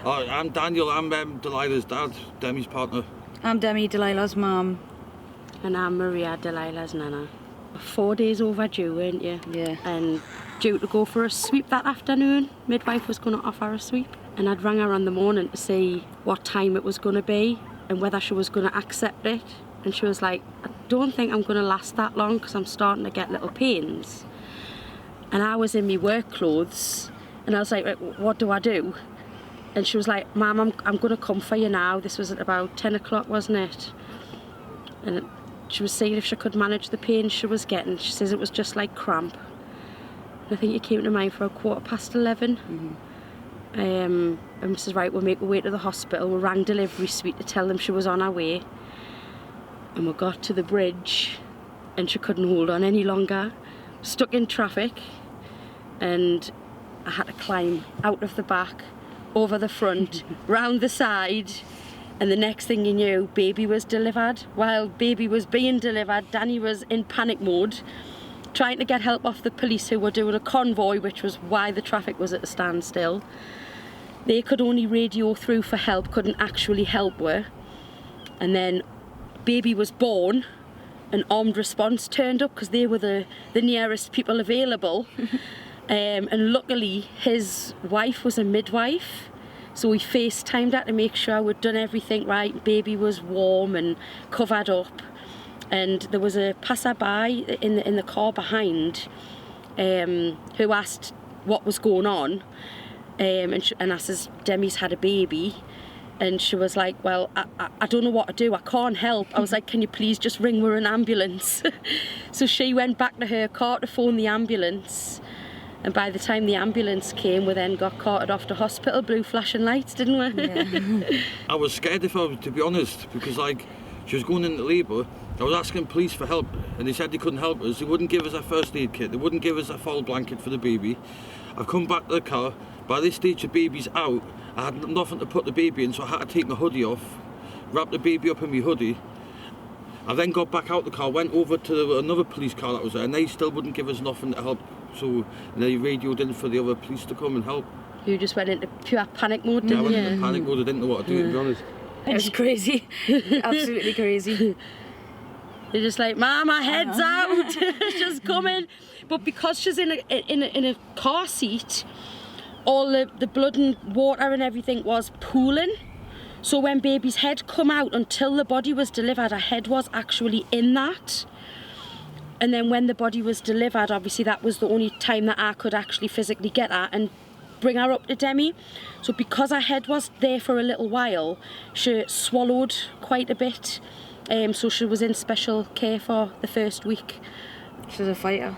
I'm Daniel, I'm Delilah's dad, Demi's partner. I'm Demi, Delilah's mum. And I'm Maria, Delilah's nana. 4 days overdue, weren't you? Yeah. And due to go for a sweep that afternoon. Midwife was going to offer a sweep. And I'd rang her in the morning to see what time it was going to be and whether she was going to accept it. And she was like, I don't think I'm going to last that long because I'm starting to get little pains. And I was in my work clothes and I was like, what do I do? And she was like, Mum, I'm going to come for you now. This was at about 10 o'clock, wasn't it? And she was saying if she could manage the pain she was getting. She says it was just like cramp. And I think it came to mind for 11:15. And we said, right, we'll make our way to the hospital. We rang delivery suite to tell them she was on her way. And we got to the bridge and she couldn't hold on any longer. Stuck in traffic. And I had to climb out of the back, over the front, round the side. And the next thing you knew, baby was delivered. While baby was being delivered, Danny was in panic mode, trying to get help off the police who were doing a convoy, which was why the traffic was at a standstill. They could only radio through for help, couldn't actually help her. And then baby was born, and armed response turned up because they were the nearest people available. And luckily his wife was a midwife. So we FaceTimed her to make sure we'd done everything right. Baby was warm and covered up. And there was a passerby in the car behind who asked what was going on. And I says, Demi's had a baby. And she was like, well, I don't know what to do. I can't help. I was like, can you please just ring her an ambulance? So she went back to her car to phone the ambulance. And by the time the ambulance came, we then got carted off to hospital, blue flashing lights, didn't we? Yeah. I was scared if I was, to be honest, because she was going into labour. I was asking police for help and they said they couldn't help us. They wouldn't give us a first aid kit. They wouldn't give us a foul blanket for the baby. I've come back to the car. By this stage the baby's out. I had nothing to put the baby in, so I had to take my hoodie off, wrap the baby up in my hoodie. I then got back out the car, went over to another police car that was there, and they still wouldn't give us nothing to help. So they radioed in for the other police to come and help. You just went into pure panic mode, didn't you? I went into panic mode. I didn't know what to do, to be honest. It was crazy. Absolutely crazy. They're just like, Mum, my head's out. She's coming. But because she's in a car seat, all the blood and water and everything was pooling. So when baby's head come out, until the body was delivered, her head was actually in that. And then when the body was delivered, obviously that was the only time that I could actually physically get her and bring her up to Demi. So because her head was there for a little while, she swallowed quite a bit. So she was in special care for the first week. She's a fighter.